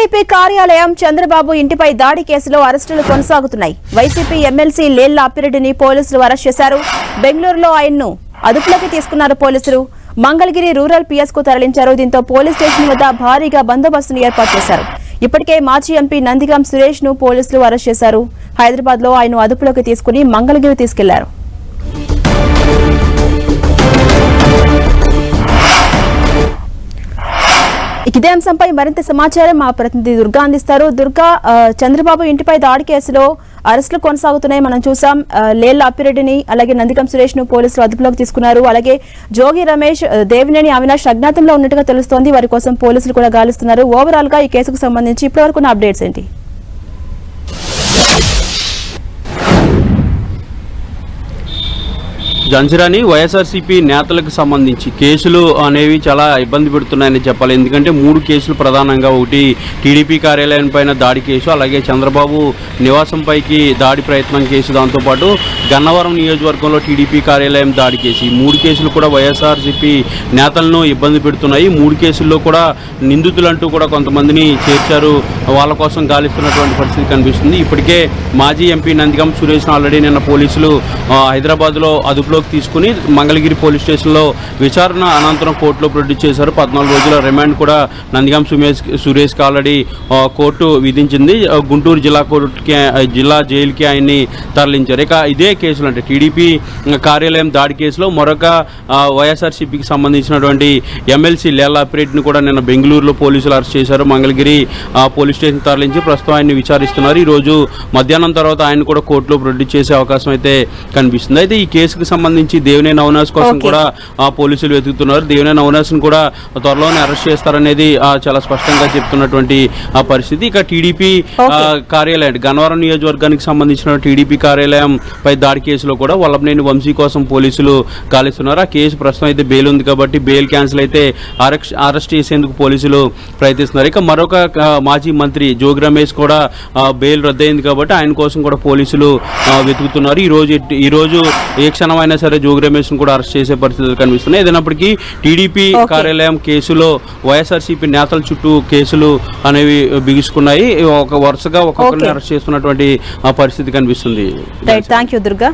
TDP కార్యాలయం చంద్రబాబు ఇంటిపై దాడి కేసులో అరెస్టులు కొనసాగుతున్నాయి. వైసీపీ ఎమ్మెల్సీ లేళ్ల అప్పిరెడ్డిని పోలీసులు అరెస్ట్ చేశారు. బెంగళూరులో ఆయన్ను అదుపులోకి తీసుకున్నారు పోలీసులు. మంగళగిరి రూరల్ పిఎస్ కు తరలించారు. దీంతో పోలీస్ స్టేషన్ వద్ద భారీగా బందోబస్తును ఏర్పాటు చేశారు. ఇప్పటికే మాజీ ఎంపీ నందిగం సురేష్ ను పోలీసులు అరెస్ట్ చేశారు. హైదరాబాద్ లో ఆయన అదుపులోకి తీసుకుని మంగళగిరి తీసుకెళ్లారు. ఇదే అంశంపై మరింత సమాచారం మా ప్రతినిధి దుర్గా అందిస్తారు. దుర్గా, చంద్రబాబు ఇంటిపై దాడి కేసులో అరెస్టులు కొనసాగుతున్నాయి. మనం చూసాం లేళ్ల అప్పిరెడ్డిని అలాగే నందిగం సురేష్ ను పోలీసులు అదుపులోకి తీసుకున్నారు. అలాగే జోగి రమేష్, దేవినేని అవినాష్ అజ్ఞాతంలో ఉన్నట్టుగా తెలుస్తోంది. వారి కోసం పోలీసులు కూడా గాలిస్తున్నారు. ఓవరాల్ గా ఈ కేసుకు సంబంధించి ఇప్పటివరకు అప్డేట్స్ ఏంటి? జంజరాని వైఎస్ఆర్సీపీ నేతలకు సంబంధించి కేసులు అనేవి చాలా ఇబ్బంది పెడుతున్నాయని చెప్పాలి. ఎందుకంటే 3 కేసులు ప్రధానంగా, ఒకటి టీడీపీ కార్యాలయం పైన దాడి కేసు, అలాగే చంద్రబాబు నివాసంపైకి దాడి ప్రయత్నం కేసు, దాంతోపాటు గన్నవరం నియోజకవర్గంలో టీడీపీ కార్యాలయం దాడి కేసు. ఈ 3 కేసులు కూడా వైఎస్ఆర్సీపీ నేతలను ఇబ్బంది పెడుతున్నాయి. 3 కేసుల్లో కూడా నిందితులంటూ కూడా కొంతమందిని చేర్చారు. వాళ్ళ కోసం గాలిస్తున్నటువంటి పరిస్థితి కనిపిస్తుంది. ఇప్పటికే మాజీ ఎంపీ నందిగం సురేష్ను ఆల్రెడీ నిన్న పోలీసులు హైదరాబాద్లో అదుపులోకి తీసుకుని మంగళగిరి పోలీస్ స్టేషన్లో విచారణ అనంతరం కోర్టులో ప్రొడ్యూస్ చేశారు. 14 రోజుల రిమాండ్ కూడా నందిగం సురేష్కి ఆల్రెడీ కోర్టు విధించింది. గుంటూరు జిల్లా జైలుకి ఆయన్ని తరలించారు. ఇక ఇదే కేసులు అంటే టీడీపీ కార్యాలయం దాడి కేసులో మరొక వైఎస్ఆర్సీపీకి సంబంధించినటువంటి ఎమ్మెల్సీ లేళ్ల అప్పిరెడ్డిని కూడా నిన్న బెంగళూరులో పోలీసులు అరెస్ట్ చేశారు. మంగళగిరి పోలీస్ స్టేషన్ తరలించి ప్రస్తుతం ఆయన్ని విచారిస్తున్నారు. ఈరోజు మధ్యాహ్నం తర్వాత ఆయన కూడా కోర్టులో ప్రొడ్యూస్ చేసే అవకాశం అయితే కనిపిస్తుంది. అయితే ఈ కేసుకు సంబంధించి దేవినేని అవినాష్ కోసం కూడా పోలీసులు వెతుకుతున్నారు. దేవినేని అవినాష్ ను కూడా త్వరలోనే అరెస్ట్ చేస్తారనేది చాలా స్పష్టంగా చెప్తున్నటువంటి పరిస్థితి. ఇక టీడీపీ కార్యాలయం గన్నవరం నియోజకవర్గానికి సంబంధించిన టీడీపీ కార్యాలయం పై దాడి కేసులో కూడా వల్లభనేని వంశీ కోసం పోలీసులు గాలిస్తున్నారు. ఆ కేసు ప్రస్తుతం అయితే బెయిల్ ఉంది కాబట్టి బెయిల్ క్యాన్సిల్ అయితే అరెస్ట్ చేసేందుకు పోలీసులు ప్రయత్నిస్తున్నారు. ఇక మరొక మాజీ మంత్రి జోగి రమేష్ కూడా బెయిల్ రద్దయింది కాబట్టి ఆయన కోసం కూడా పోలీసులు వెతుకుతున్నారు. ఈ రోజు ఏ క్షణమైనా సరే జోగి రమేష్ ను కూడా అరెస్ట్ చేసే పరిస్థితులు కనిపిస్తున్నాయి. ఏదైనప్పటికీ టీడీపీ కార్యాలయం కేసులో వైఎస్ఆర్సీపీ నేతల చుట్టూ కేసులు అనేవి బిగుసుకున్నాయి. వరుసగా ఒక్కొక్కరిని అరెస్ట్ చేస్తున్నటువంటి పరిస్థితి కనిపిస్తుంది. థాంక్యూ దుర్గా.